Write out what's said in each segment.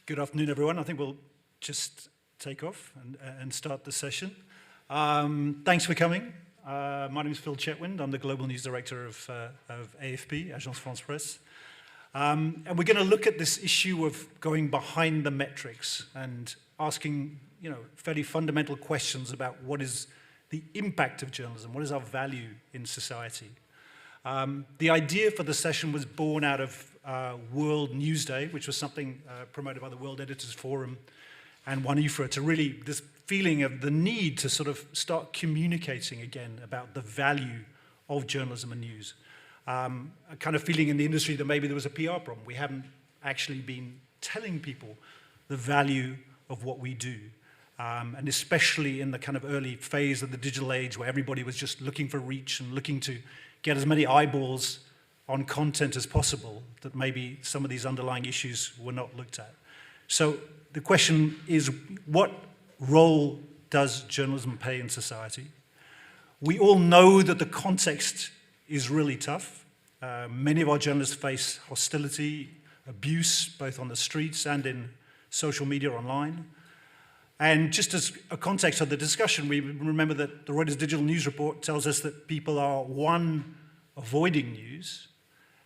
Good afternoon, everyone. I think we'll just take off and start the session. Thanks for coming. My name is Chetwynd. I'm the Global News Director of AFP, Agence France-Presse. And we're going to look at this issue of going behind the metrics and asking, fairly fundamental questions about what is the impact of journalism, what is our value in society. The idea for the session was born out of World News Day, which was something promoted by the World Editors Forum and WANIFRA, to really this feeling of the need to sort of start communicating again about the value of journalism and news. A kind of feeling in the industry that maybe there was a PR problem. We haven't actually been telling people the value of what we do. And especially in the kind of early phase of the digital age where everybody was just looking for reach and looking to get as many eyeballs on content as possible, that maybe some of these underlying issues were not looked at. So the question is, what role does journalism play in society? We all know that the context is really tough. Many of our journalists face hostility, abuse, both on the streets and in social media online. And just as a context of the discussion, we remember that the Reuters Digital News Report tells us that people are, one, avoiding news,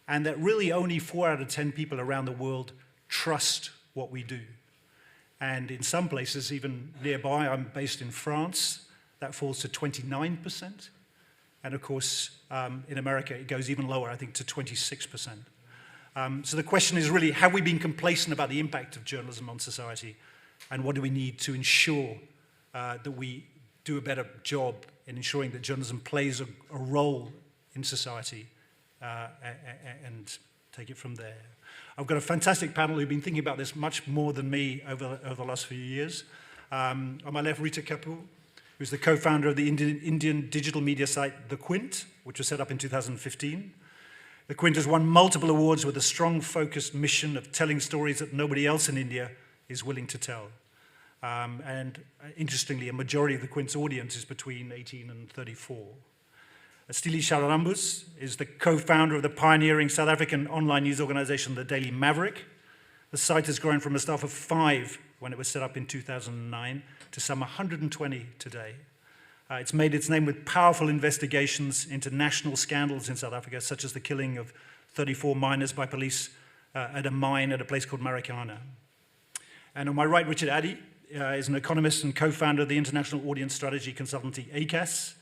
and that really only 4 out of 10 people around the world trust what we do. And in some places, even nearby, I'm based in France, that falls to 29%. And of course, in America, it goes even lower, I think, to 26%. So the question is really, have we been complacent about the impact of journalism on society? And what do we need to ensure that we do a better job in ensuring that journalism plays a role in society and take it from there. I've got a fantastic panel who've been thinking about this much more than me over the last few years. On my left, Ritu Kapur, who's the co-founder of the Indian digital media site, The Quint, which was set up in 2015. The Quint has won multiple awards with a strong, focused mission of telling stories that nobody else in India is willing to tell. And interestingly, a majority of the Quint's audience is between 18 and 34. Styli Charalambous is the co-founder of the pioneering South African online news organization, the Daily Maverick. The site has grown from a staff of 5 when it was set up in 2009 to some 120 today. It's made its name with powerful investigations into national scandals in South Africa, such as the killing of 34 miners by police at a mine at a place called Marikana. And on my right, Richard Addy is an economist and co-founder of the international audience strategy consultancy ACAS,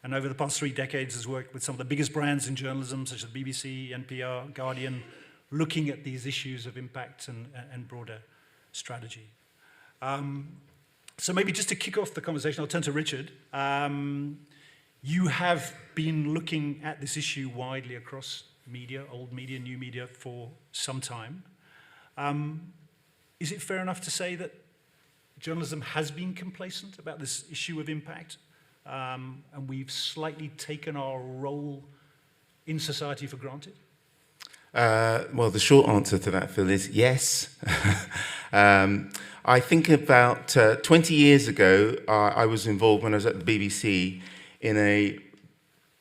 and over the past 3 decades has worked with some of the biggest brands in journalism, such as BBC, NPR, Guardian, looking at these issues of impact and broader strategy. So maybe just to kick off the conversation, I'll turn to Richard. You have been looking at this issue widely across media, old media, new media, for some time. Is it fair enough to say that journalism has been complacent about this issue of impact, and we've slightly taken our role in society for granted? Well, the short answer to that, Phil, is yes. I think about 20 years ago, I was involved when I was at the BBC in a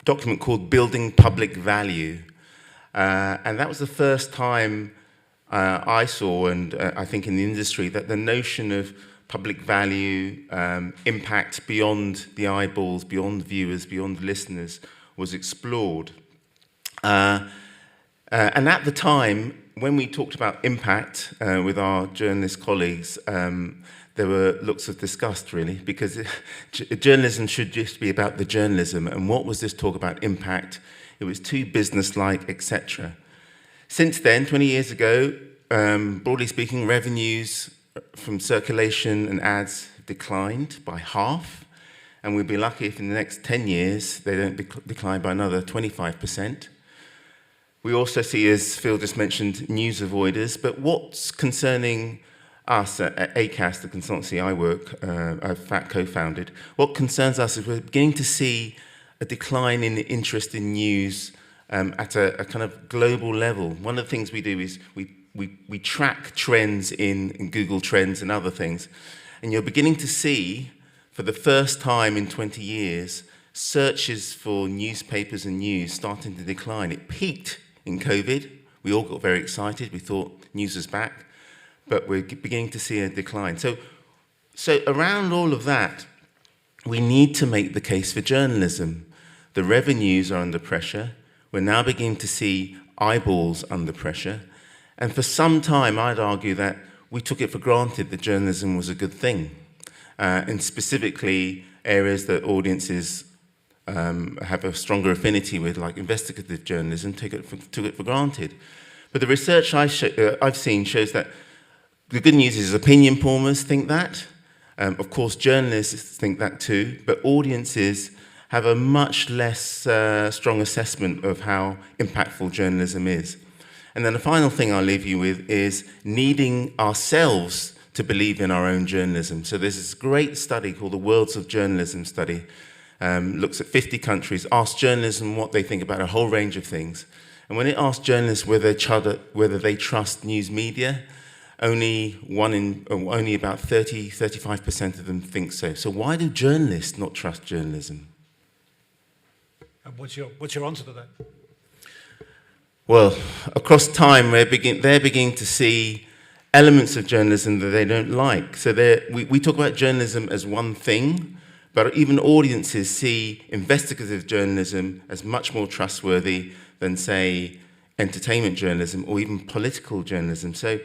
document called Building Public Value. And that was the first time I saw, and I think in the industry, that the notion of public value, impact beyond the eyeballs, beyond viewers, beyond listeners, was explored. And at the time, when we talked about impact with our journalist colleagues, there were looks of disgust, really, because journalism should just be about the journalism. And what was this talk about impact? It was too business-like, etc. Since then, 20 years ago, broadly speaking, revenues from circulation and ads have declined by half, and we'd be lucky if in the next 10 years they don't decline by another 25%. We also see, as Phil just mentioned, news avoiders, but what's concerning us at ACAS, the consultancy I've co-founded, what concerns us is we're beginning to see a decline in the interest in news at a kind of global level. One of the things we do is we track trends in Google Trends and other things, and you're beginning to see, for the first time in 20 years, searches for newspapers and news starting to decline. It peaked in COVID. We all got very excited. We thought news was back. but we're beginning to see a decline. So around all of that, we need to make the case for journalism. The revenues are under pressure. We're now beginning to see eyeballs under pressure. And for some time, I'd argue that we took it for granted that journalism was a good thing. And specifically, areas that audiences have a stronger affinity with, like investigative journalism, took it for granted. But the research I've seen shows that the good news is opinion formers think that. Of course, journalists think that too, but audiences have a much less strong assessment of how impactful journalism is. And then the final thing I'll leave you with is needing ourselves to believe in our own journalism. So there's this great study called the Worlds of Journalism study, looks at 50 countries, asks journalism what they think about a whole range of things. And when it asks journalists whether they trust news media, only about 35% of them think so. So why do journalists not trust journalism? And what's your answer to that? Well, across time, they're beginning to see elements of journalism that they don't like. So we talk about journalism as one thing, but even audiences see investigative journalism as much more trustworthy than, say, entertainment journalism or even political journalism. So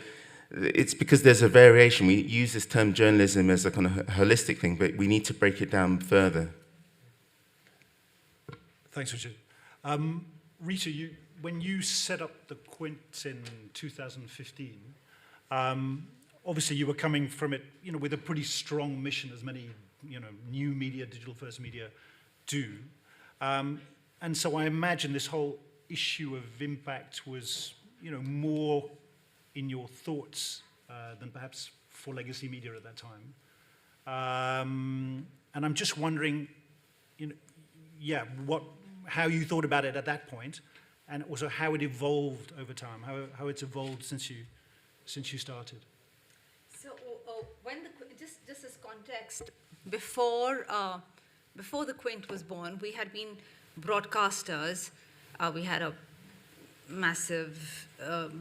it's because there's a variation. We use this term journalism as a kind of holistic thing, but we need to break it down further. Thanks, Richard. Ritu, when you set up the Quints in 2015, obviously you were coming from it, with a pretty strong mission, as many, new media, digital-first media do. And so I imagine this whole issue of impact was, more in your thoughts than perhaps for legacy media at that time. And I'm just wondering, how you thought about it at that point, and also how it evolved over time, how it's evolved since you started. So, just as context, before the Quint was born, we had been broadcasters. We had a massive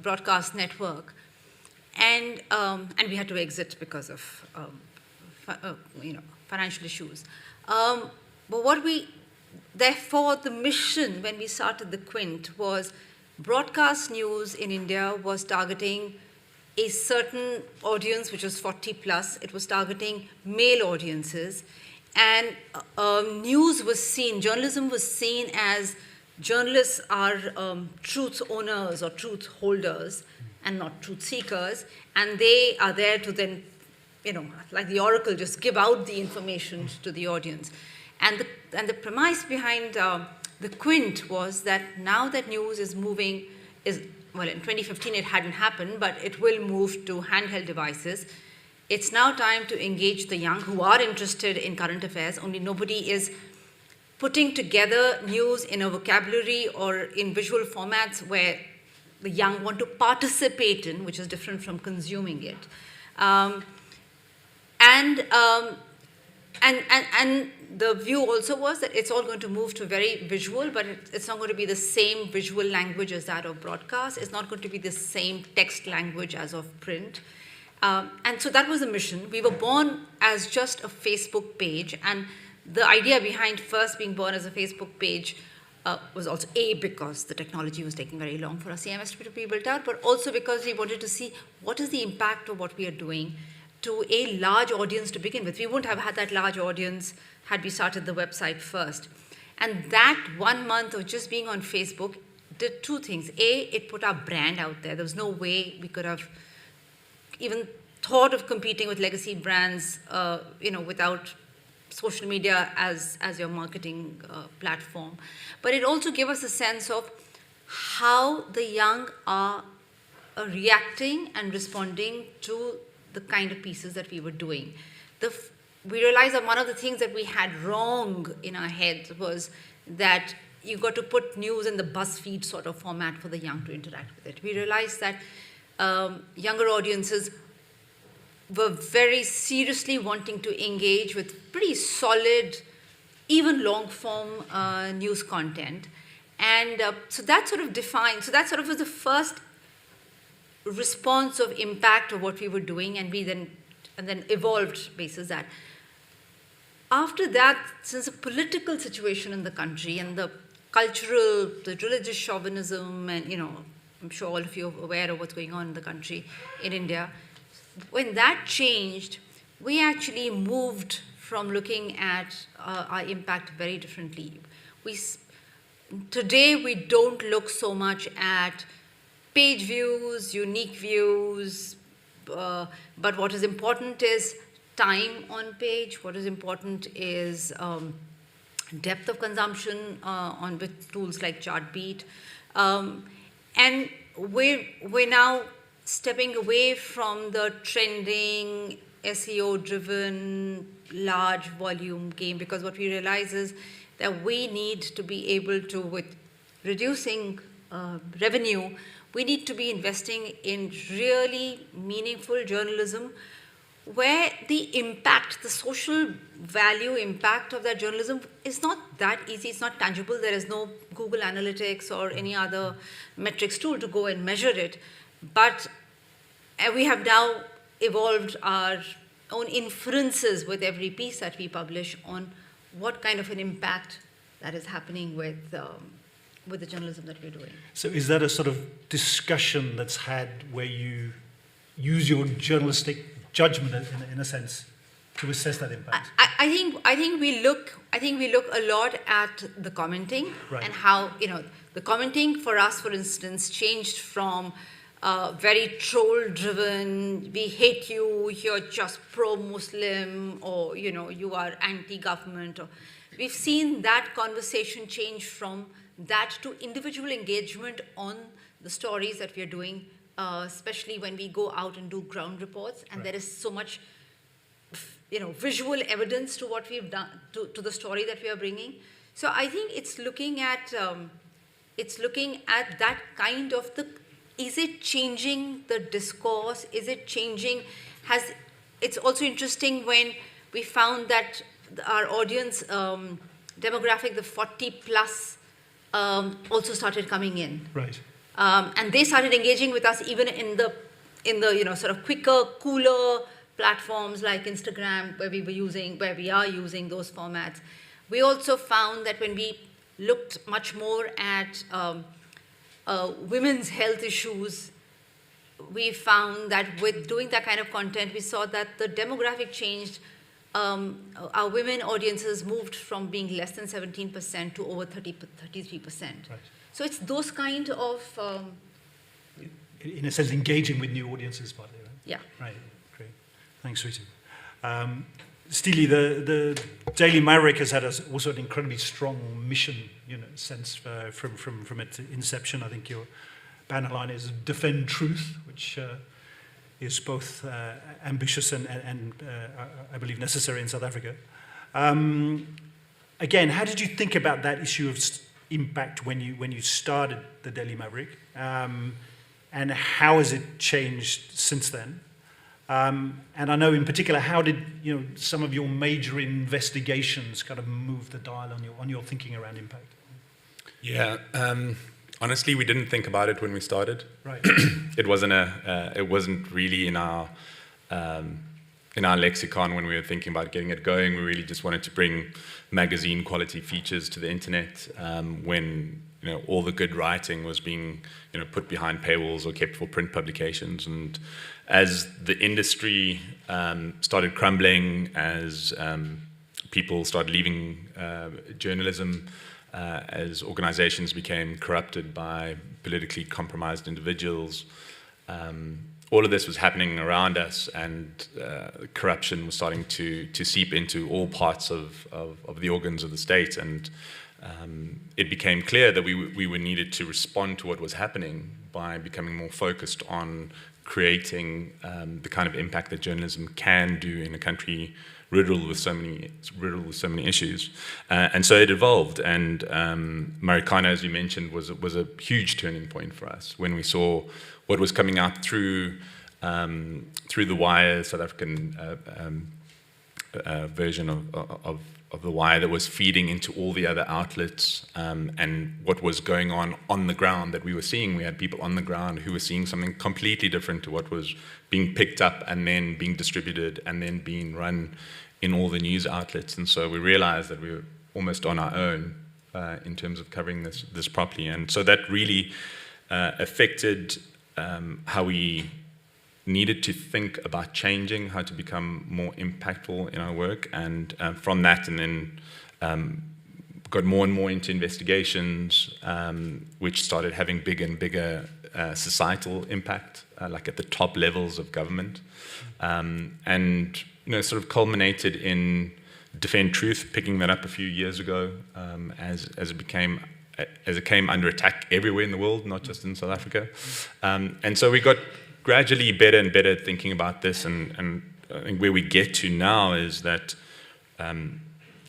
broadcast network, and we had to exit because of financial issues. But therefore, the mission when we started the Quint was broadcast news in India was targeting a certain audience, which was 40 plus. It was targeting male audiences. And news was seen, journalism was seen as journalists are truth owners or truth holders and not truth seekers. And they are there to then, like the oracle, just give out the information to the audience. And the premise behind the Quint was that now that news is moving, well, in 2015 it hadn't happened, but it will move to handheld devices. It's now time to engage the young who are interested in current affairs, only nobody is putting together news in a vocabulary or in visual formats where the young want to participate in, which is different from consuming it. And the view also was that it's all going to move to very visual, but it's not going to be the same visual language as that of broadcast. It's not going to be the same text language as of print. And so that was the mission. We were born as just a Facebook page, and the idea behind first being born as a Facebook page was also because the technology was taking very long for our CMS to be built out, but also because we wanted to see what is the impact of what we are doing to a large audience to begin with. We wouldn't have had that large audience had we started the website first. And that 1 month of just being on Facebook did two things. A, it put our brand out there. There was no way we could have even thought of competing with legacy brands, without social media as your marketing platform. But it also gave us a sense of how the young are reacting and responding to the kind of pieces that we were doing. We realized that one of the things that we had wrong in our heads was that you got to put news in the BuzzFeed sort of format for the young to interact with it. We realized that younger audiences were very seriously wanting to engage with pretty solid, even long-form news content. And so that sort of was the first response of impact of what we were doing, and then evolved basis that. After that, since the political situation in the country and the cultural, the religious chauvinism, and I'm sure all of you are aware of what's going on in the country, in India, when that changed, we actually moved from looking at our impact very differently. Today, we don't look so much at page views, unique views, but what is important is time on page. What is important is depth of consumption with tools like Chartbeat. And we're now stepping away from the trending, SEO-driven, large volume game, because what we realize is that we need to be able to, with reducing revenue, we need to be investing in really meaningful journalism where the impact, the social value impact of that journalism is not that easy, it's not tangible. There is no Google Analytics or any other metrics tool to go and measure it. But we have now evolved our own inferences with every piece that we publish on what kind of an impact that is happening with the journalism that we're doing. So is that a sort of discussion that's had where you use your journalistic judgment in a sense to assess that impact? I think we look a lot at the commenting, right, and how the commenting for us, for instance, changed from very troll-driven, we hate you, you're just pro-Muslim, or you are anti-government. Or we've seen that conversation change from that to individual engagement on the stories that we are doing. Especially when we go out and do ground reports, and there is so much, visual evidence to what we've done, to the story that we are bringing. So I think it's looking at that kind of is it changing the discourse? Is it changing? It's also interesting when we found that our audience demographic, the 40 plus, also started coming in. Right. And they started engaging with us even in the sort of quicker, cooler platforms like Instagram, where we are using those formats. We also found that when we looked much more at women's health issues, we found that with doing that kind of content, we saw that the demographic changed. Our women audiences moved from being less than 17% to over 33%. Right. So it's those kind of... in a sense, engaging with new audiences, partly, right? Yeah. Right, great. Thanks, Ritu. Styli, the Daily Maverick has had also an incredibly strong mission, sense from its inception. I think your banner line is "Defend Truth," which is both ambitious and I believe necessary in South Africa. Again, how did you think about that issue of impact when you started the Daily Maverick, and how has it changed since then? And I know in particular, how did some of your major investigations kind of move the dial on your thinking around impact? Yeah, honestly, we didn't think about it when we started. Right. It wasn't really in our lexicon when we were thinking about getting it going. We really just wanted to bring magazine quality features to the internet when all the good writing was being put behind paywalls or kept for print publications. And as the industry started crumbling, as people started leaving journalism, as organizations became corrupted by politically compromised individuals, all of this was happening around us, and corruption was starting to seep into all parts of the organs of the state. And it became clear that we were needed to respond to what was happening by becoming more focused on creating the kind of impact that journalism can do in a country riddled with so many issues. And so it evolved, and Marikana, as you mentioned, was a huge turning point for us when we saw what was coming out through the wire, South African version of the wire that was feeding into all the other outlets, and what was going on the ground that we were seeing. We had people on the ground who were seeing something completely different to what was being picked up and then being distributed and then being run in all the news outlets. And so we realized that we were almost on our own in terms of covering this properly. And so that really affected how we needed to think about changing, how to become more impactful in our work, and from that, and then got more and more into investigations, which started having bigger and bigger societal impact, like at the top levels of government, and sort of culminated in Defend Truth, picking that up a few years ago, as it came under attack everywhere in the world, not just in South Africa, and so we got gradually better and better at thinking about this, and I think where we get to now is that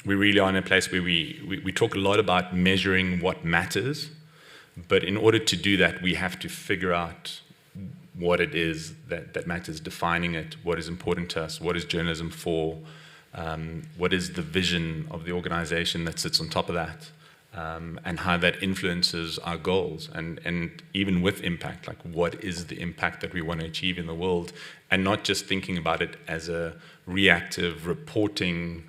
we really are in a place where we talk a lot about measuring what matters, but in order to do that, we have to figure out what it is that matters, defining it, what is important to us, what is journalism for, what is the vision of the organization that sits on top of that, and how that influences our goals, and even with impact, like what is the impact that we want to achieve in the world, and not just thinking about it as a reactive reporting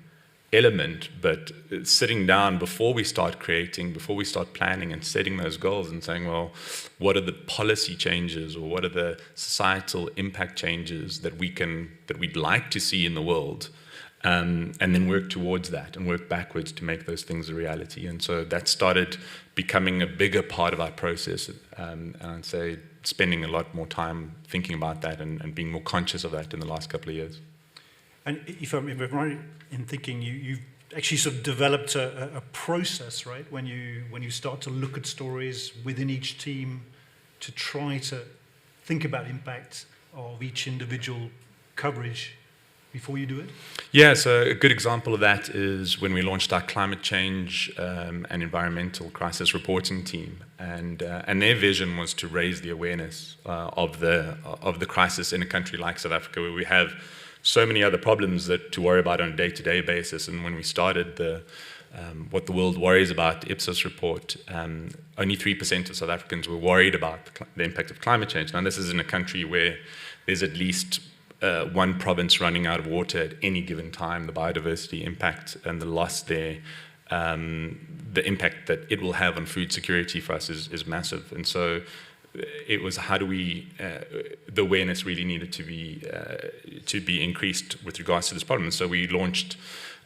element, but sitting down before we start creating, before we start planning and setting those goals and saying, well, what are the policy changes or what are the societal impact changes that we'd like to see in the world? And then work towards that and work backwards to make those things a reality. And so that started becoming a bigger part of our process, and I'd say spending a lot more time thinking about that and being more conscious of that in the last couple of years. And if I'm right in thinking, you've actually sort of developed a process, right? When you start to look at stories within each team to try to think about impact of each individual coverage before you do it? Yeah, so a good example of that is when we launched our climate change and environmental crisis reporting team, and their vision was to raise the awareness of the crisis in a country like South Africa, where we have so many other problems to worry about on a day-to-day basis. And when we started what the world worries about, the Ipsos report, only 3% of South Africans were worried about the impact of climate change. Now, this is in a country where there's at least one province running out of water at any given time. The biodiversity impact and the loss there, the impact that it will have on food security for us is massive. And so it was how do we, the awareness really needed to be increased with regards to this problem. And so we launched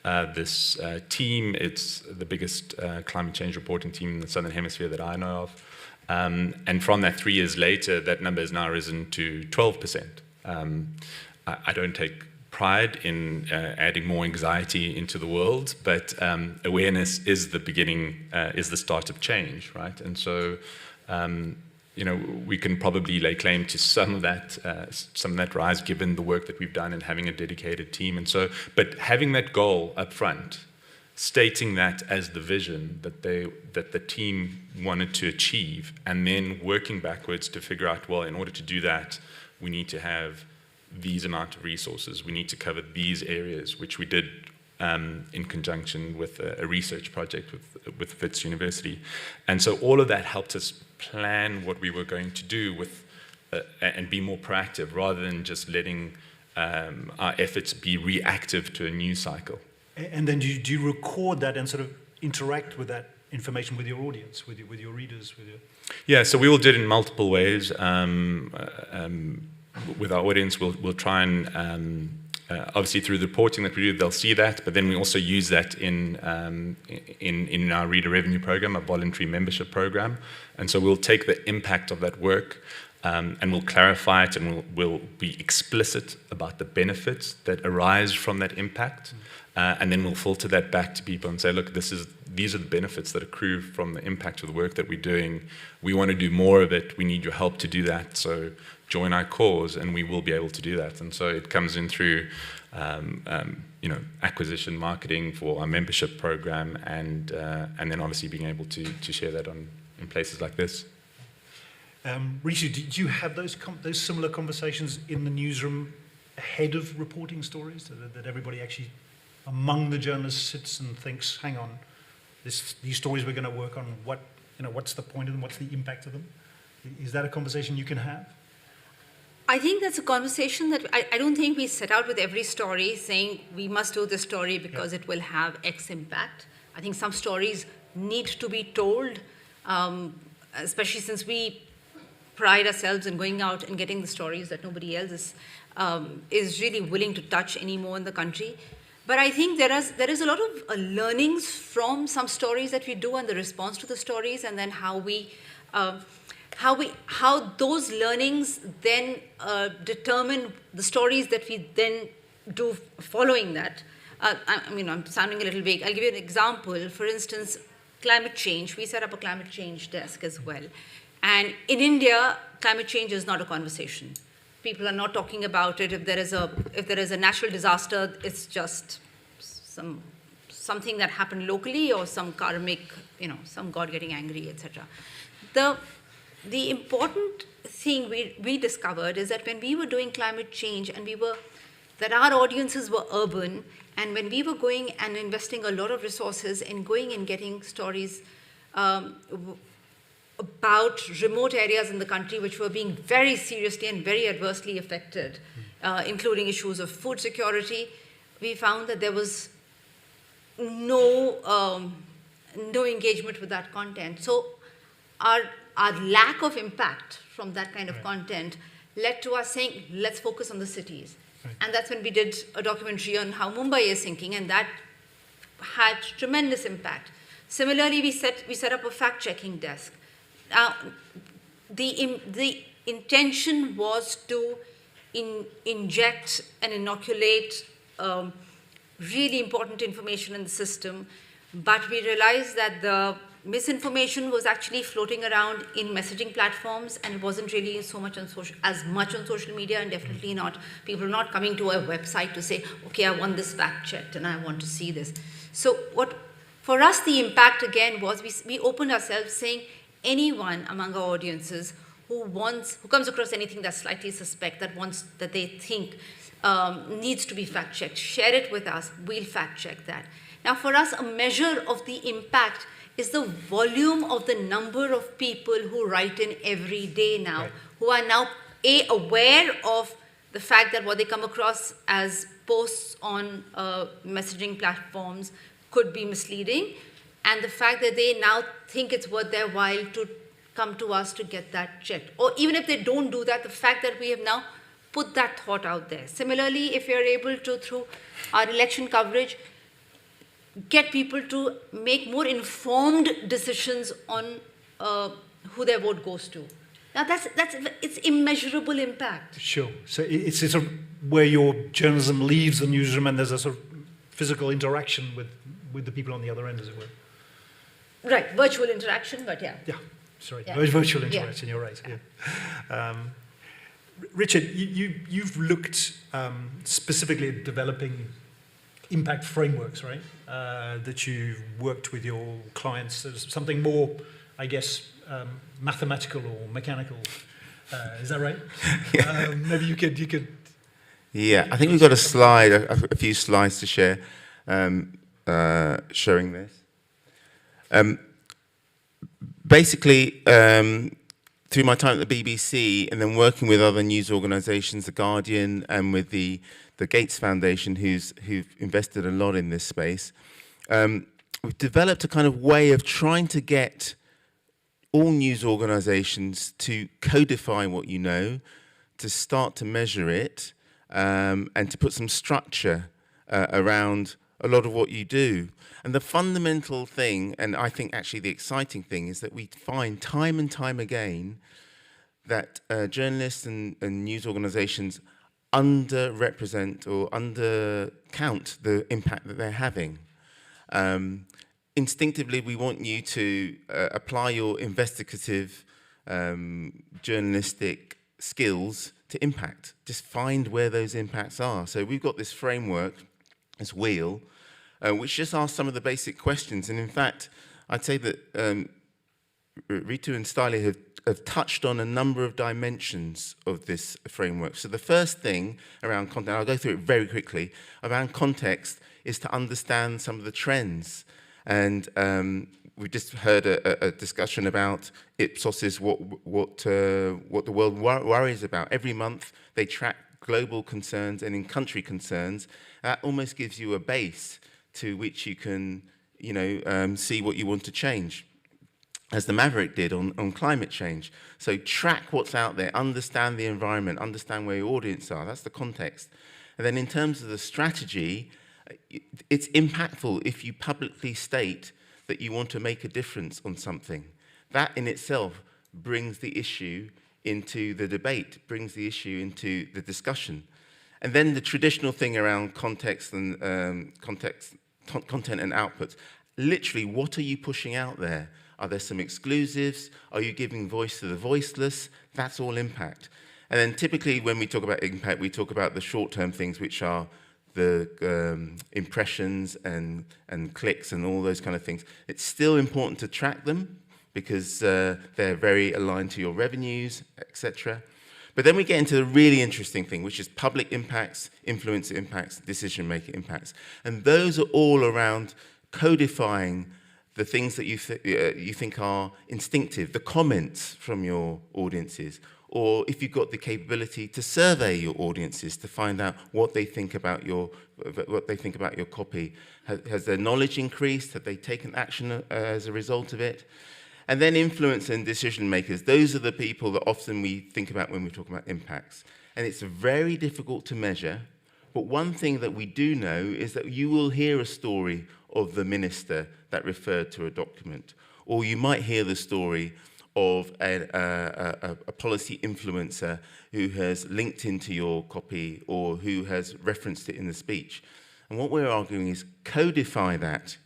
this team. It's the biggest climate change reporting team in the Southern Hemisphere that I know of. And from that, 3 years later, that number has now risen to 12%. I don't take pride in adding more anxiety into the world, but awareness is the beginning, is the start of change, right? And so, we can probably lay claim to some of that rise, given the work that we've done and having a dedicated team. And so, but having that goal up front, stating that as the vision that the team wanted to achieve, and then working backwards to figure out, well, in order to do that, we need to have these amount of resources. We need to cover these areas, which we did in conjunction with a research project with Wits University. And so all of that helped us plan what we were going to do and be more proactive, rather than just letting our efforts be reactive to a news cycle. And then do you record that and sort of interact with that information with your audience, with your readers? Yeah, so we will do it in multiple ways. With our audience, we'll try and obviously through the reporting that we do, they'll see that, but then we also use that in our reader revenue program, a voluntary membership program. And so we'll take the impact of that work and we'll clarify it, and we'll be explicit about the benefits that arise from that impact. And then we'll filter that back to people and say, look, these are the benefits that accrue from the impact of the work that we're doing. We want to do more of it. We need your help to do that. So join our cause, and we will be able to do that. And so it comes in through, acquisition marketing for our membership program, and then obviously being able to share that in places like this. Ritu, did you have those similar conversations in the newsroom ahead of reporting stories, that everybody actually among the journalists sits and thinks, hang on, these stories we're going to work on, what's the point of them, what's the impact of them? Is that a conversation you can have? I think that's a conversation that I don't think we set out with every story saying we must do this story because it will have X impact. I think some stories need to be told, especially since we pride ourselves in going out and getting the stories that nobody else is really willing to touch anymore in the country. But I think there is a lot of learnings from some stories that we do and the response to the stories, and then how those learnings then determine the stories that we then do following that. I'm sounding a little vague. I'll give you an example. For instance, climate change. We set up a climate change desk as well. And in India, climate change is not a conversation. People are not talking about it. If there is a natural disaster, it's just something that happened locally or some karmic, some god getting angry, etc. The important thing we discovered is that when we were doing climate change and that our audiences were urban, and when we were going and investing a lot of resources in going and getting stories about remote areas in the country which were being very seriously and very adversely affected, including issues of food security, we found that there was no engagement with that content. So our lack of impact from that kind of content led to us saying, let's focus on the cities. Right. And that's when we did a documentary on how Mumbai is sinking, and that had tremendous impact. Similarly, we set up a fact-checking desk. Now, the intention was to inject and inoculate really important information in the system, but we realized that the misinformation was actually floating around in messaging platforms, and it wasn't really as much on social media, and definitely not. People are not coming to a website to say, okay, I want this fact checked and I want to see this. So for us, the impact again was we opened ourselves saying anyone among our audiences who comes across anything that's slightly suspect, that they think needs to be fact checked, share it with us, we'll fact check that. Now for us, a measure of the impact is the volume of the number of people who write in every day now, right, who are now aware of the fact that what they come across as posts on messaging platforms could be misleading, and the fact that they now think it's worth their while to come to us to get that checked. Or even if they don't do that, the fact that we have now put that thought out there. Similarly, if you're able to, through our election coverage, get people to make more informed decisions on who their vote goes to. Now it's immeasurable impact. Sure. So it's sort of where your journalism leaves the newsroom, and there's a sort of physical interaction with the people on the other end, as it were. Right, virtual interaction, but yeah. Yeah, sorry, yeah. Virtual interaction, yeah. You're right. Yeah. Richard, you've looked specifically at developing impact frameworks, right? That you've worked with your clients. There's something more, I guess, mathematical or mechanical. Is that right? Yeah. Maybe you could. Yeah, I think we've got a slide, a few slides to share, showing this. Basically, through my time at the BBC and then working with other news organisations, The Guardian, and with the Gates Foundation, who've invested a lot in this space, we've developed a kind of way of trying to get all news organisations to codify what you know, to start to measure it, and to put some structure around a lot of what you do. And the fundamental thing, and I think actually the exciting thing, is that we find time and time again that journalists and news organisations underrepresent or undercount the impact that they're having. Instinctively, we want you to apply your investigative journalistic skills to impact. Just find where those impacts are. So we've got this framework, this wheel, which just asks some of the basic questions. And in fact, I'd say that Ritu and Styli have have touched on a number of dimensions of this framework. So the first thing around content, I'll go through it very quickly, around context is to understand some of the trends. And we just heard a discussion about Ipsos's what the world worries about. Every month they track global concerns and in-country concerns. That almost gives you a base to which you can, see what you want to change, as the Maverick did on climate change. So track what's out there, understand the environment, understand where your audience are. That's the context. And then in terms of the strategy, it's impactful if you publicly state that you want to make a difference on something. That in itself brings the issue into the debate, brings the issue into the discussion. And then the traditional thing around context and content and outputs. Literally, what are you pushing out there? Are there some exclusives? Are you giving voice to the voiceless? That's all impact. And then typically when we talk about impact, we talk about the short-term things, which are the impressions and clicks and all those kind of things. It's still important to track them because they're very aligned to your revenues, etc. But then we get into the really interesting thing, which is public impacts, influencer impacts, decision-maker impacts. And those are all around codifying the things that you think are instinctive, the comments from your audiences, or if you've got the capability to survey your audiences to find out what they think about your copy. Has their knowledge increased? Have they taken action as a result of it? And then influence and decision makers. Those are the people that often we think about when we talk about impacts. And it's very difficult to measure. But one thing that we do know is that you will hear a story of the minister that referred to a document, or you might hear the story of a policy influencer who has linked into your copy or who has referenced it in the speech. And what we're arguing is codify that,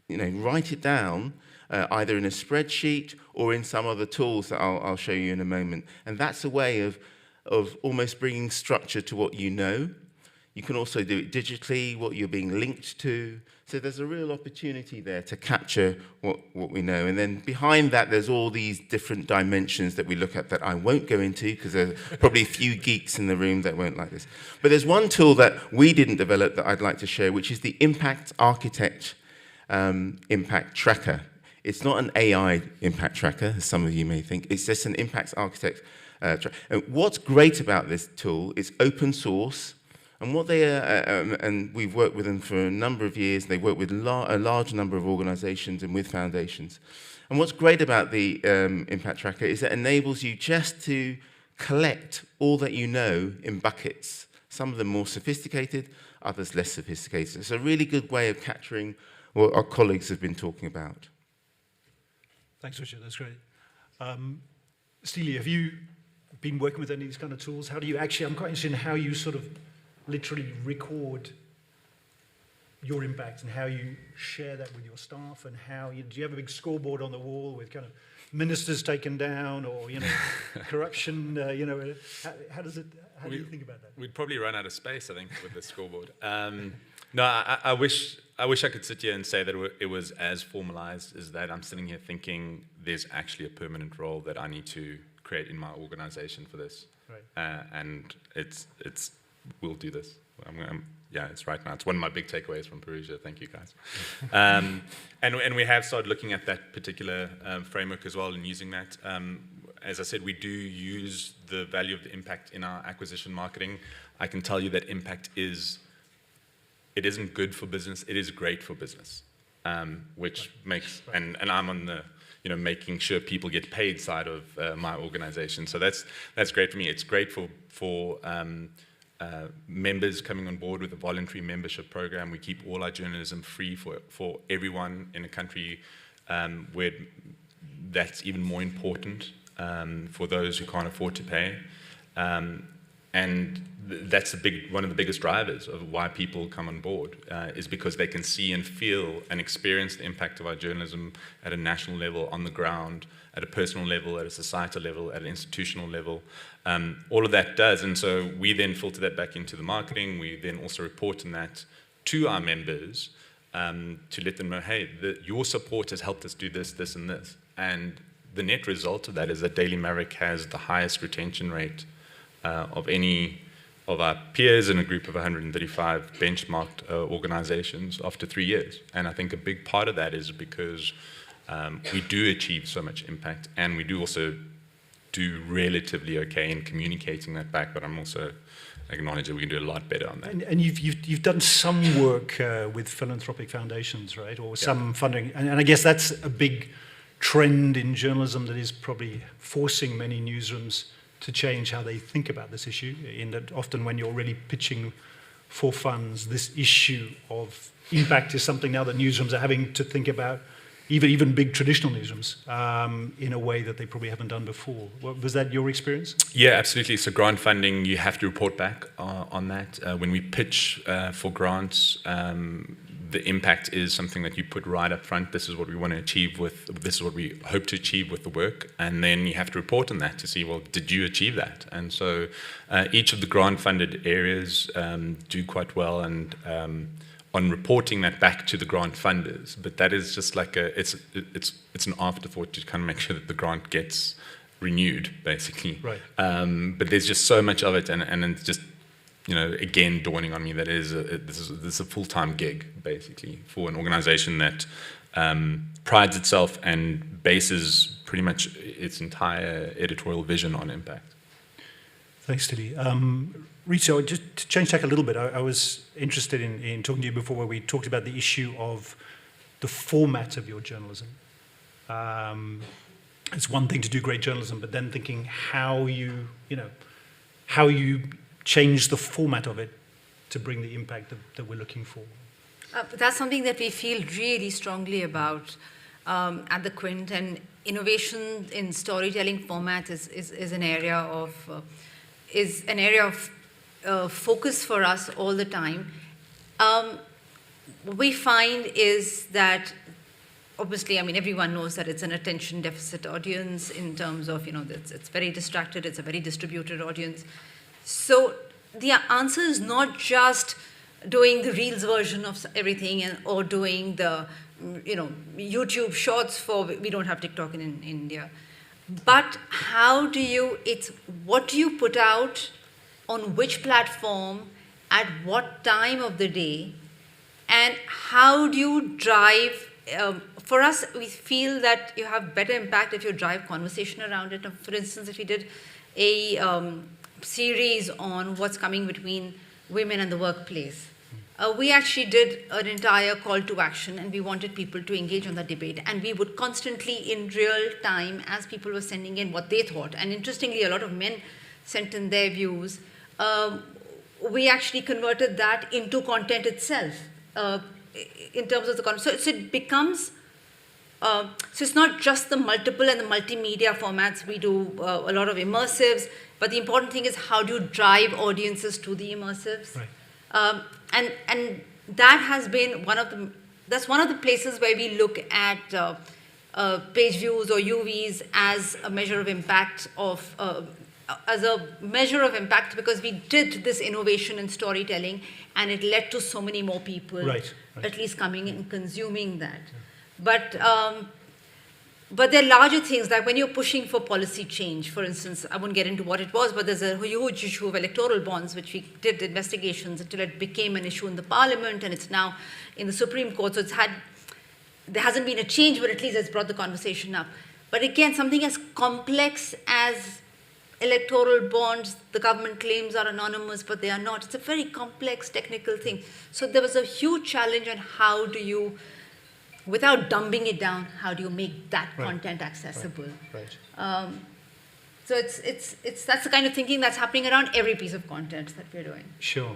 write it down, either in a spreadsheet or in some other tools that I'll show you in a moment. And that's a way of almost bringing structure to what you know. You can also do it digitally, what you're being linked to. So there's a real opportunity there to capture what we know. And then behind that, there's all these different dimensions that we look at that I won't go into because there are probably a few geeks in the room that won't like this. But there's one tool that we didn't develop that I'd like to share, which is the Impact Architect Impact Tracker. It's not an AI impact tracker, as some of you may think. It's just an Impact Architect tracker. And what's great about this tool, it's open source. And what they and we've worked with them for a number of years. They work with a large number of organizations and with foundations. And what's great about the Impact Tracker is it enables you just to collect all that you know in buckets. Some of them more sophisticated, others less sophisticated. It's a really good way of capturing what our colleagues have been talking about. Thanks, Richard. That's great. Styli, have you been working with any of these kind of tools? How do you actually, I'm quite interested in how you sort of literally record your impact and how you share that with your staff, and how do you have a big scoreboard on the wall with kind of ministers taken down or corruption? How do you think about that? We'd probably run out of space, I think, with the scoreboard. No, I wish I could sit here and say that it was as formalized as that. I'm sitting here thinking there's actually a permanent role that I need to create in my organization for this, right. And we'll do this. It's right now. It's one of my big takeaways from Perugia. Thank you, guys. And we have started looking at that particular framework as well and using that. As I said, we do use the value of the impact in our acquisition marketing. I can tell you that impact it isn't good for business. It is great for business, which makes and I'm on the making sure people get paid side of my organization. So that's great for me. It's great for members coming on board with a voluntary membership program. We keep all our journalism free for everyone in a country where that's even more important for those who can't afford to pay. And that's one of the biggest drivers of why people come on board, is because they can see and feel and experience the impact of our journalism at a national level, on the ground, at a personal level, at a societal level, at an institutional level. All of that does, and so we then filter that back into the marketing. We then also report on that to our members to let them know, hey, your support has helped us do this, this, and this. And the net result of that is that Daily Maverick has the highest retention rate of any of our peers in a group of 135 benchmarked organizations after 3 years. And I think a big part of that is because we do achieve so much impact, and we do also do relatively okay in communicating that back, but I'm also acknowledge that we can do a lot better on that. And you've done some work with philanthropic foundations, right? Or some funding. And I guess that's a big trend in journalism that is probably forcing many newsrooms to change how they think about this issue, in that often when you're really pitching for funds, this issue of impact is something now that newsrooms are having to think about, even big traditional newsrooms, in a way that they probably haven't done before. Was that your experience? Yeah, absolutely. So grant funding, you have to report back on that. When we pitch for grants, the impact is something that you put right up front. This is what we want to achieve this is what we hope to achieve with the work. And then you have to report on that to see, well, did you achieve that? And so each of the grant funded areas do quite well, and on reporting that back to the grant funders, but that is just like it's an afterthought to kind of make sure that the grant gets renewed, basically. Right. But there's just so much of it, and it's just, again dawning on me that this is a full-time gig, basically, for an organisation that prides itself and bases pretty much its entire editorial vision on impact. Thanks, Styli. Ritu, just to change tack a little bit, I was interested in talking to you before, where we talked about the issue of the format of your journalism. It's one thing to do great journalism, but then thinking how you change the format of it to bring the impact that we're looking for. But that's something that we feel really strongly about at the Quint, and innovation in storytelling format is an area of focus for us all the time. What we find is that, obviously, everyone knows that it's an attention deficit audience in terms of, it's very distracted, it's a very distributed audience. So the answer is not just doing the Reels version of everything or doing the, YouTube shorts we don't have TikTok in India. But what do you put out on which platform, at what time of the day, and how do you drive, for us, we feel that you have better impact if you drive conversation around it. For instance, if we did a series on what's coming between women and the workplace, we actually did an entire call to action, and we wanted people to engage on that debate, and we would constantly, in real time, as people were sending in what they thought, and interestingly, a lot of men sent in their views, we actually converted that into content itself, in terms of the content. So it becomes, so it's not just the multiple and the multimedia formats. We do a lot of immersives, but the important thing is how do you drive audiences to the immersives? Right. And that has been that's one of the places where we look at page views or UVs as a measure of impact because we did this innovation in storytelling, and it led to so many more people at least coming and consuming that. Yeah. But there are larger things, like when you're pushing for policy change, for instance, I won't get into what it was, but there's a huge issue of electoral bonds, which we did investigations until it became an issue in the parliament, and it's now in the Supreme Court. So there hasn't been a change, but at least it's brought the conversation up. But again, something as complex as electoral bonds, the government claims are anonymous, but they are not. It's a very complex technical thing. So there was a huge challenge on how do you, without dumbing it down, how do you make that content accessible? Right. So that's the kind of thinking that's happening around every piece of content that we're doing. Sure.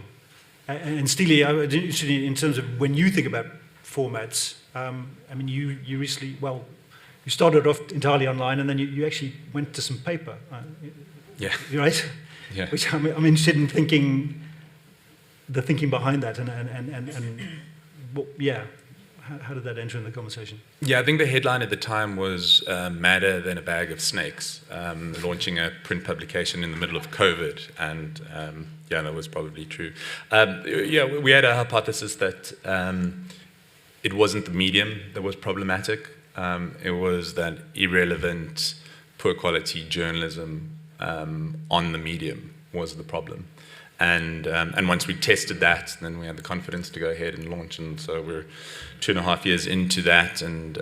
And Styli, I was interested in terms of when you think about formats. You recently, you started off entirely online, and then you actually went to some paper. Yeah. Right. Yeah. Which I'm interested in the thinking behind that, How did that enter in the conversation? Yeah, I think the headline at the time was madder than a bag of snakes, launching a print publication in the middle of COVID, and that was probably true. We had a hypothesis that it wasn't the medium that was problematic, It was that irrelevant, poor quality journalism on the medium was the problem. And once we tested that, then we had the confidence to go ahead and launch. And so we're 2.5 years into that, and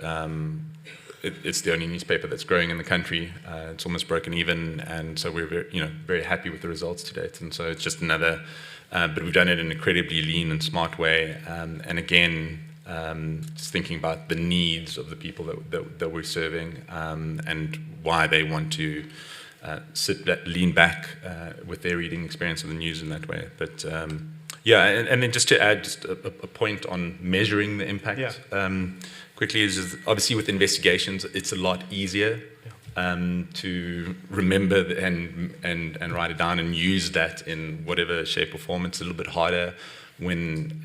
it's the only newspaper that's growing in the country. It's almost broken even, and so we're very happy with the results to date. And so it's just another, but we've done it in an incredibly lean and smart way. And again, just thinking about the needs of the people that we're serving, and why they want to lean back with their reading experience of the news in that way. But yeah, and then just to add just a point on measuring the impact. Yeah. Quickly is obviously with investigations, it's a lot easier to remember and write it down and use that in whatever shape or form. It's a little bit harder when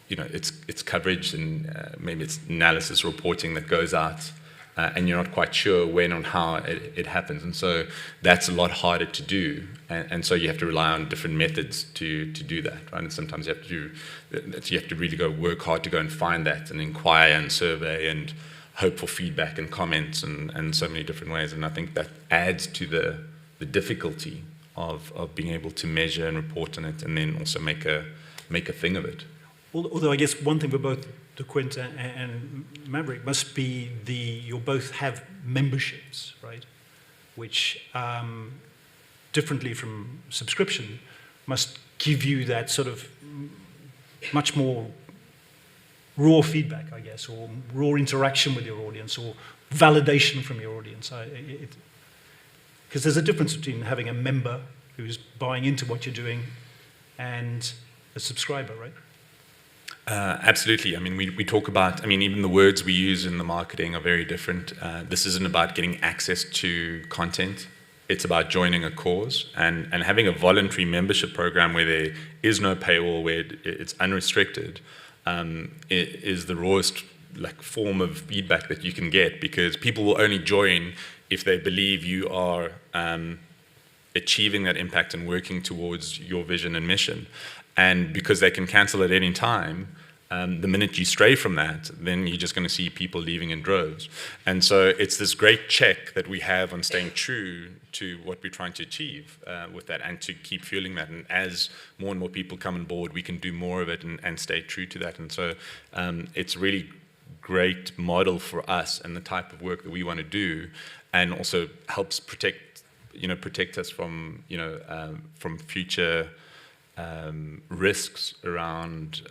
it's coverage and maybe it's analysis reporting that goes out, and you're not quite sure when or how it happens, and so that's a lot harder to do, and so you have to rely on different methods to do that, right? And sometimes you have to really go work hard to go and find that and inquire and survey and hope for feedback and comments and so many different ways, and I think that adds to the difficulty of being able to measure and report on it, and then also make a thing of it. Although I guess one thing for both the Quint and Maverick must be you both have memberships, right? Which, differently from subscription, must give you that sort of much more raw feedback, I guess, or raw interaction with your audience, or validation from your audience. Because there's a difference between having a member who's buying into what you're doing and a subscriber, right? Absolutely. I mean, we talk about, even the words we use in the marketing are very different. This isn't about getting access to content. It's about joining a cause and having a voluntary membership program where there is no paywall, where it's unrestricted. It is the rawest form of feedback that you can get, because people will only join if they believe you are achieving that impact and working towards your vision and mission. And because they can cancel at any time, the minute you stray from that, then you're just going to see people leaving in droves. And so it's this great check that we have on staying true to what we're trying to achieve with that, and to keep fueling that. And as more and more people come on board, we can do more of it and stay true to that. And so it's really great model for us and the type of work that we want to do, and also helps protect us from future risks around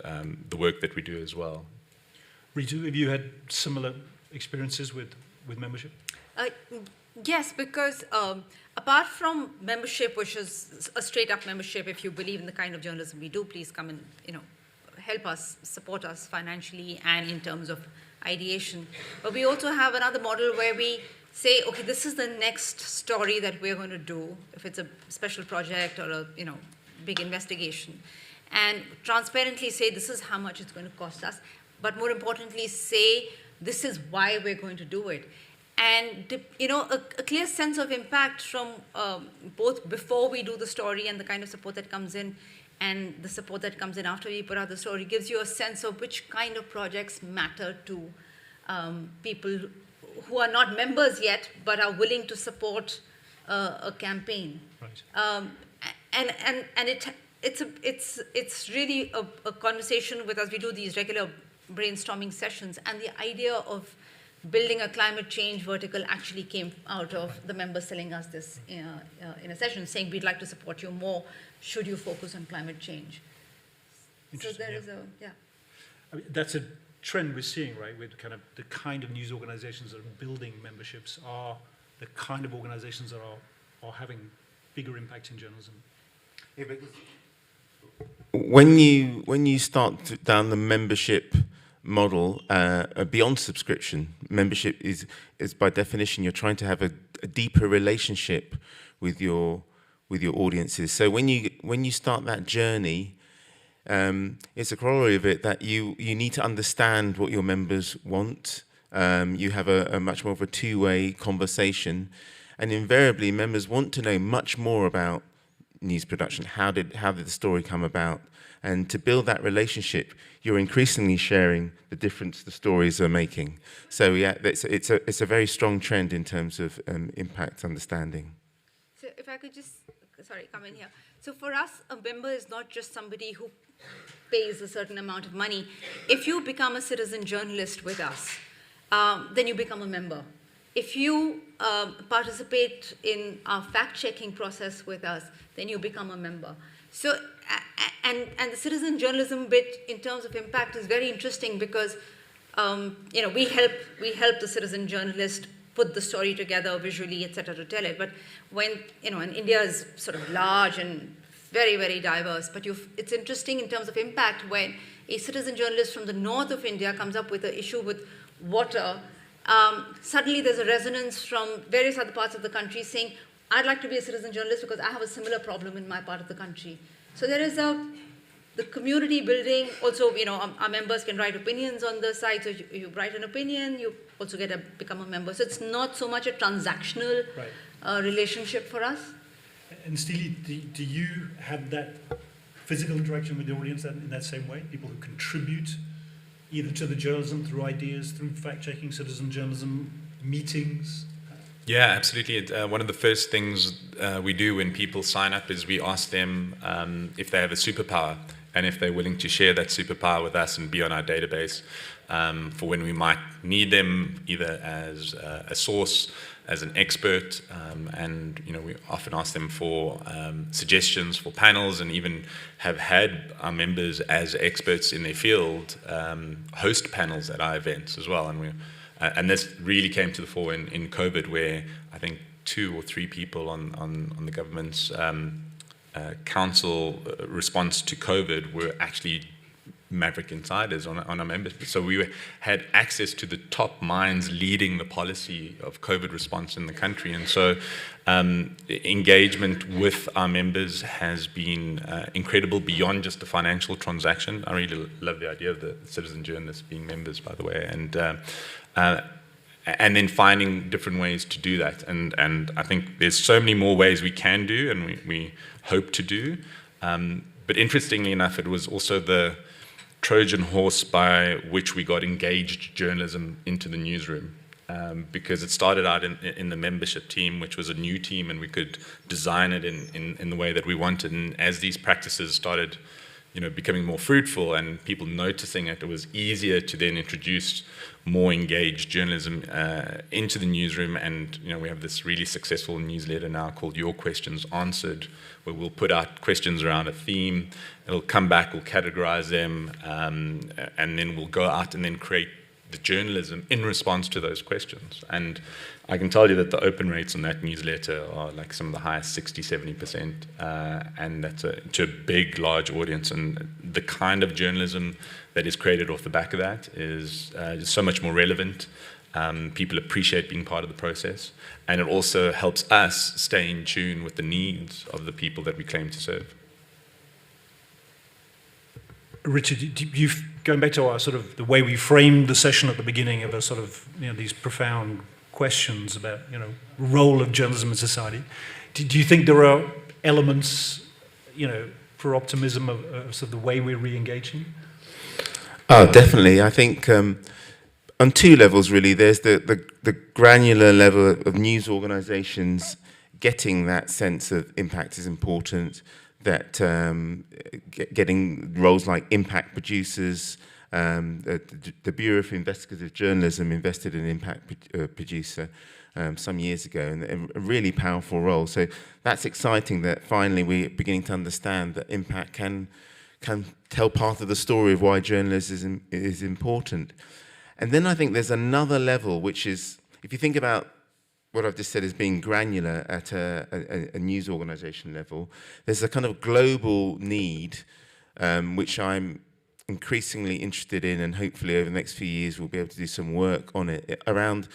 the work that we do as well. Ritu, have you had similar experiences with membership? Yes, because apart from membership, which is a straight-up membership, if you believe in the kind of journalism we do, please come and help us, support us financially and in terms of ideation. But we also have another model where we say, okay, this is the next story that we're going to do, if it's a special project or a big investigation, and transparently say this is how much it's going to cost us, but more importantly say this is why we're going to do it. And a clear sense of impact from both before we do the story and the kind of support that comes in, and the support that comes in after we put out the story, gives you a sense of which kind of projects matter to people who are not members yet but are willing to support a campaign. Right. It's really a conversation with us. We do these regular brainstorming sessions, and the idea of building a climate change vertical actually came out of the members telling us this in a session, saying we'd like to support you more should you focus on climate change. So there is that's a trend we're seeing, right? With the kind of news organizations that are building memberships are the kind of organizations that are having bigger impact in journalism. Yeah, because when you start down the membership model beyond subscription, membership is by definition you're trying to have a deeper relationship with your audiences. So when you start that journey, it's a corollary of it that you need to understand what your members want. You have a much more of a two-way conversation, and invariably members want to know much more about news production? How did the story come about? And to build that relationship, you're increasingly sharing the difference the stories are making. So yeah, it's a very strong trend in terms of impact understanding. So if I could just, come in here. So for us, a member is not just somebody who pays a certain amount of money. If you become a citizen journalist with us, then you become a member. If you participate in our fact-checking process with us, then you become a member. So, and the citizen journalism bit in terms of impact is very interesting because, we help the citizen journalist put the story together visually, etc., to tell it. But when, and India is sort of large and very, very diverse, but it's interesting in terms of impact when a citizen journalist from the north of India comes up with an issue with water. Suddenly there's a resonance from various other parts of the country saying, I'd like to be a citizen journalist because I have a similar problem in my part of the country. So there is the community building. Also, our members can write opinions on the site. So you write an opinion, you also get to become a member. So it's not so much a transactional relationship for us. And Styli, do you have that physical interaction with the audience in that same way? People who contribute either to the journalism through ideas, through fact-checking, citizen journalism, meetings? Yeah, absolutely. One of the first things we do when people sign up is we ask them if they have a superpower and if they're willing to share that superpower with us and be on our database for when we might need them, either as a source, as an expert, and we often ask them for suggestions for panels, and even have had our members as experts in their field host panels at our events as well. And this really came to the fore in COVID, where I think 2 or 3 people on the government's council response to COVID were actually Maverick insiders on our membership. So we had access to the top minds leading the policy of COVID response in the country. And so engagement with our members has been incredible beyond just the financial transaction. I really love the idea of the citizen journalists being members, by the way. And then finding different ways to do that. And I think there's so many more ways we can do and we hope to do. But interestingly enough, it was also the Trojan horse by which we got engaged journalism into the newsroom. Because it started out in the membership team, which was a new team, and we could design it in the way that we wanted. And as these practices started becoming more fruitful and people noticing it, it was easier to then introduce more engaged journalism into the newsroom. And we have this really successful newsletter now called Your Questions Answered, where we'll put out questions around a theme. It'll come back, we'll categorize them, and then we'll go out and then create the journalism in response to those questions. And I can tell you that the open rates on that newsletter are like some of the highest, 60-70%, and that's to a big, large audience. And the kind of journalism that is created off the back of that is so much more relevant. People appreciate being part of the process, and it also helps us stay in tune with the needs of the people that we claim to serve. Richard, going back to our sort of the way we framed the session at the beginning of a sort of these profound questions about role of journalism in society, do you think there are elements for optimism of sort of the way we're re-engaging? Oh, definitely. I think on 2 levels really. There's the granular level of news organisations getting that sense of impact is important. That getting roles like impact producers, the Bureau for Investigative Journalism invested in impact producer some years ago, and a really powerful role. So that's exciting that finally we're beginning to understand that impact can tell part of the story of why journalism is important. And then I think there's another level, which is, if you think about what I've just said as being granular at a news organisation level, there's a kind of global need, which I'm increasingly interested in, and hopefully over the next few years we'll be able to do some work on it, around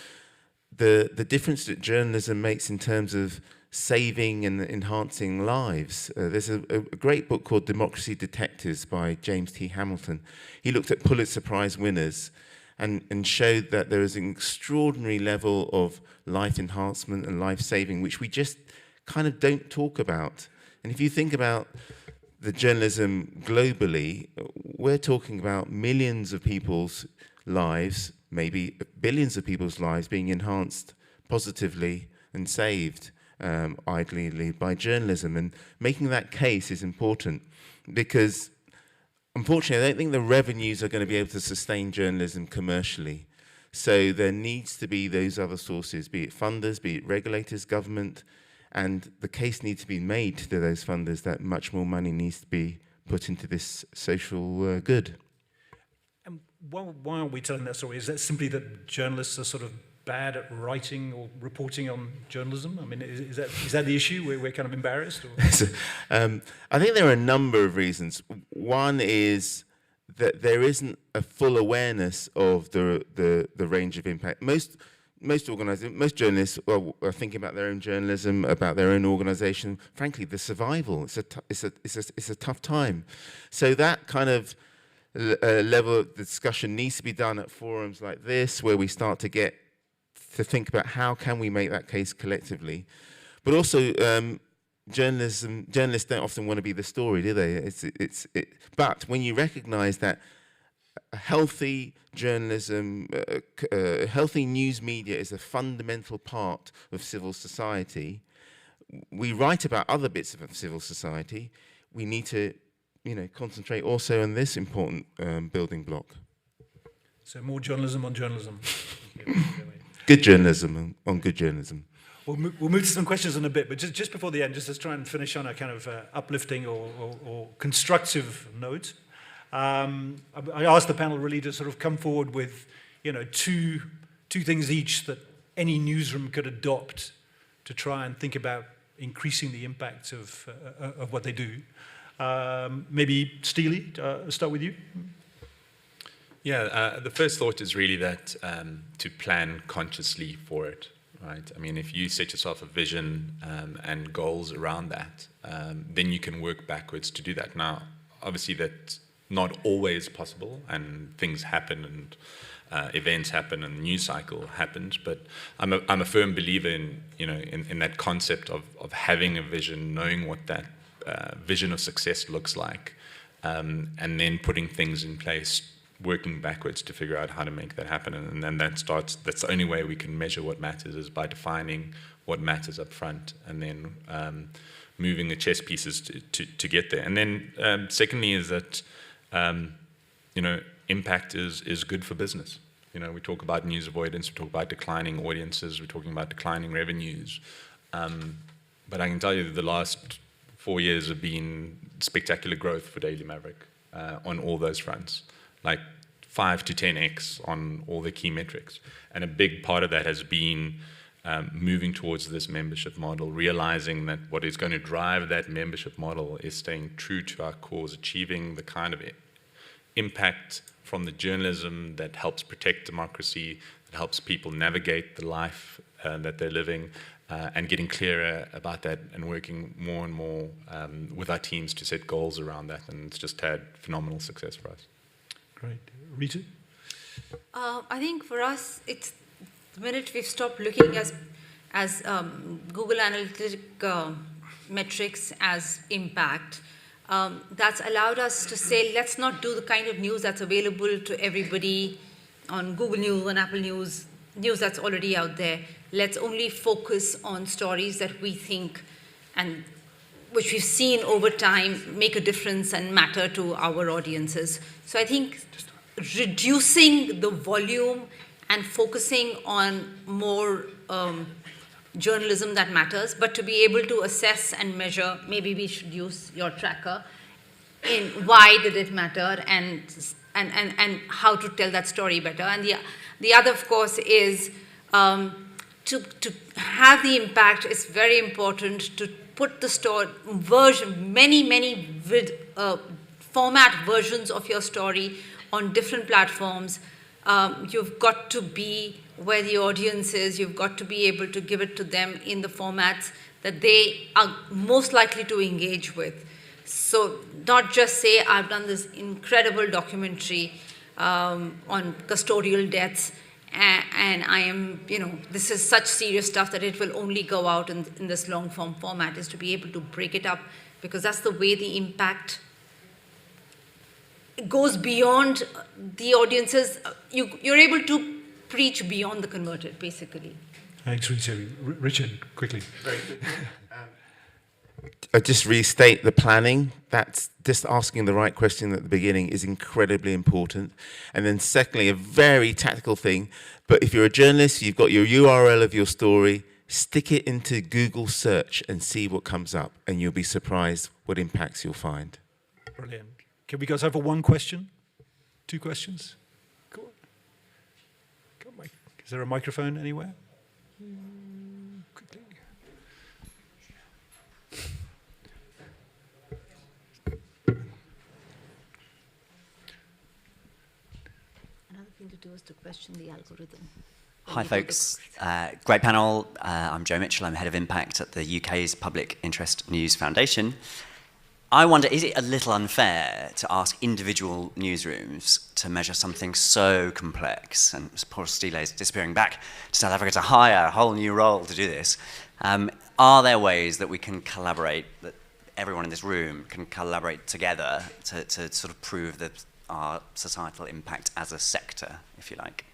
the difference that journalism makes in terms of saving and enhancing lives. There's a great book called Democracy Detectives by James T. Hamilton. He looked at Pulitzer Prize winners and showed that there is an extraordinary level of life enhancement and life saving, which we just kind of don't talk about And if you think about the journalism globally, we're talking about millions of people's lives, maybe billions of people's lives being enhanced positively and saved ideally by journalism. And making that case is important because, unfortunately, I don't think the revenues are going to be able to sustain journalism commercially. So there needs to be those other sources, be it funders, be it regulators, government, and the case needs to be made to those funders that much more money needs to be put into this social good. And why aren't we telling that story? Is that simply that journalists are sort of bad at writing or reporting on journalism? I mean, is that the issue? We're kind of embarrassed? Or? I think there are a number of reasons. One is that there isn't a full awareness of the range of impact. Most organisations, most journalists are thinking about their own journalism, about their own organisation. Frankly, the survival, it's a tough time. So that kind of level of discussion needs to be done at forums like this, where we start to get to think about how can we make that case collectively. But also, journalists don't often want to be the story, do they? But when you recognise that a healthy journalism, healthy news media is a fundamental part of civil society, we write about other bits of civil society. We need to, concentrate also on this important building block. So more journalism on journalism. Good journalism on good journalism. We'll move to some questions in a bit, but just before the end, just let's try and finish on a kind of uplifting or constructive note. I asked the panel really to sort of come forward with, two things each that any newsroom could adopt to try and think about increasing the impact of what they do. Maybe Styli, start with you. Yeah, the first thought is really that to plan consciously for it, right? I mean, if you set yourself a vision and goals around that, then you can work backwards to do that. Now, obviously that's not always possible, and things happen, and events happen, and the news cycle happens. But I'm a firm believer in that concept of having a vision, knowing what that vision of success looks like, and then putting things in place, working backwards to figure out how to make that happen. And then that's the only way we can measure what matters, is by defining what matters up front, and then moving the chess pieces to get there. And then secondly is that impact is good for business. We talk about news avoidance, we talk about declining audiences, we're talking about declining revenues. But I can tell you that the last 4 years have been spectacular growth for Daily Maverick on all those fronts, like 5 to 10x on all the key metrics. And a big part of that has been moving towards this membership model, realizing that what is going to drive that membership model is staying true to our cause, achieving the kind of impact from the journalism that helps protect democracy, that helps people navigate the life that they're living, and getting clearer about that and working more and more with our teams to set goals around that. And it's just had phenomenal success for us. Great. Ritu? I think for us, it's the minute we've stopped looking as Google Analytic metrics as impact, that's allowed us to say, let's not do the kind of news that's available to everybody on Google News, on Apple News, news that's already out there. Let's only focus on stories that we think, and which we've seen over time, make a difference and matter to our audiences. So I think reducing the volume and focusing on more journalism that matters, but to be able to assess and measure, maybe we should use your tracker in why did it matter and how to tell that story better. And the other, of course, is to have the impact. It's very important to put the story version, many format versions of your story on different platforms. You've got to be where the audience is. You've got to be able to give it to them in the formats that they are most likely to engage with. So not just say, I've done this incredible documentary on custodial deaths, and I am, this is such serious stuff that it will only go out in this long form format, is to be able to break it up, because that's the way the impact goes beyond the audiences. You're able to preach beyond the converted, basically. Thanks, Ritu. Richard, quickly. Very quickly. I just restate the planning. That's just asking the right question at the beginning is incredibly important. And then secondly, a very tactical thing, but if you're a journalist, you've got your URL of your story, stick it into Google search and see what comes up, and you'll be surprised what impacts you'll find. Brilliant. Can we go over one question? 2 questions? Go on. Is there a microphone anywhere? Quickly. Another thing to do is to question the algorithm. Hi folks, great panel. I'm Joe Mitchell, I'm Head of Impact at the UK's Public Interest News Foundation. I wonder, is it a little unfair to ask individual newsrooms to measure something so complex? And poor Styli is disappearing back to South Africa to hire a whole new role to do this. Are there ways that we can collaborate, that everyone in this room can collaborate together to sort of prove that our societal impact as a sector, if you like?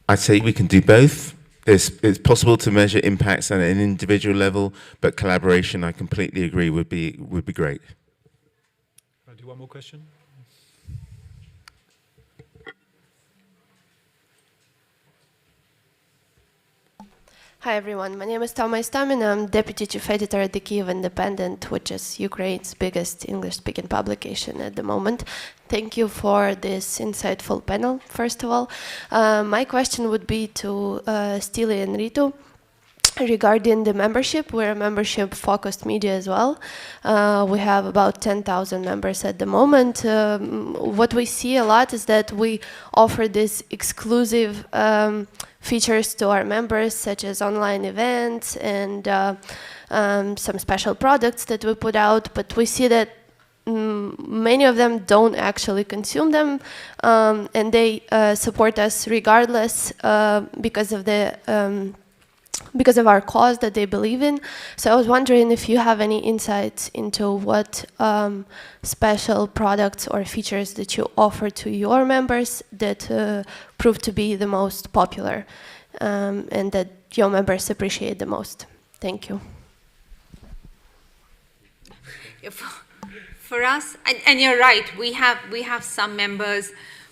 I'd say we can do both. It's possible to measure impacts at an individual level, but collaboration, I completely agree, would be great. I'll do one more question. Hi everyone, my name is Toma Istomin. I'm Deputy Chief Editor at the Kyiv Independent, which is Ukraine's biggest English-speaking publication at the moment. Thank you for this insightful panel, first of all. My question would be to Styli and Ritu regarding the membership. We're a membership-focused media as well. We have about 10,000 members at the moment. What we see a lot is that we offer this exclusive features to our members, such as online events and some special products that we put out, but we see that many of them don't actually consume them, and they support us regardless because of our cause that they believe in. So I was wondering if you have any insights into what special products or features that you offer to your members that prove to be the most popular and that your members appreciate the most. Thank you. For us, and you're right, we have some members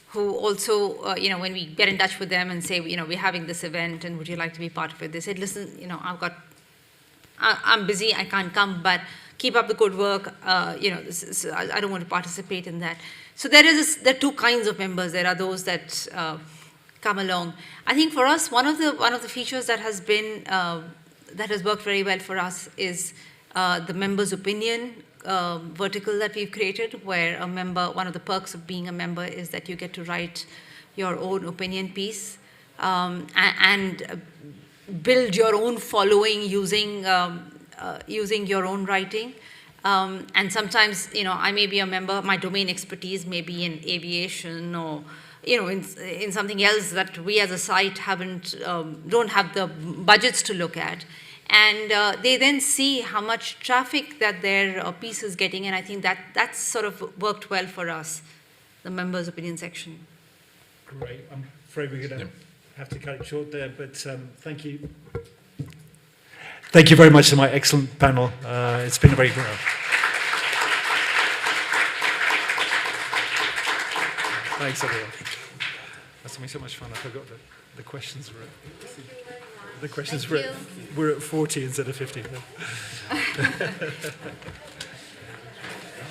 who also, when we get in touch with them and say, we're having this event and would you like to be part of it? They said, listen, I'm busy, I can't come, but keep up the good work. I don't want to participate in that. So there are 2 kinds of members. There are those that come along. I think for us, one of the features that has been that has worked very well for us is the members' opinion vertical that we've created, where one of the perks of being a member is that you get to write your own opinion piece and build your own following using your own writing. And sometimes, I may be a member, my domain expertise may be in aviation or, in something else that we as a site don't have the budgets to look at. And they then see how much traffic that their piece is getting, and I think that's sort of worked well for us, the members' opinion section. Great. I'm afraid we're going to have to cut it short there, but thank you. Thank you very much to my excellent panel. It's been a very good. Thanks, everyone. That's been so much fun. I forgot that the questions were. The questions were at 40 instead of 50.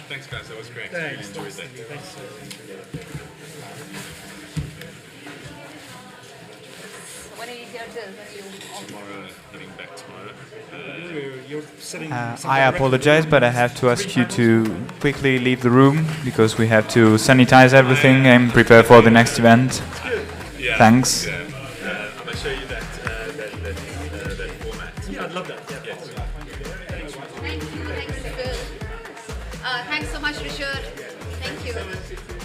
Thanks, guys. That was great. Thanks. Really enjoyed that. Thanks. When are you here till? Tomorrow, heading back tomorrow. You're sitting. I apologize, but I have to ask you to quickly leave the room because we have to sanitize everything and prepare for the next event. Yeah. Thanks. Yeah. I'm going to show you that format. Yeah, I'd love that. Yeah. Yes. Thank you. Thanks, Phil. Thanks so much, Richard. Thank you.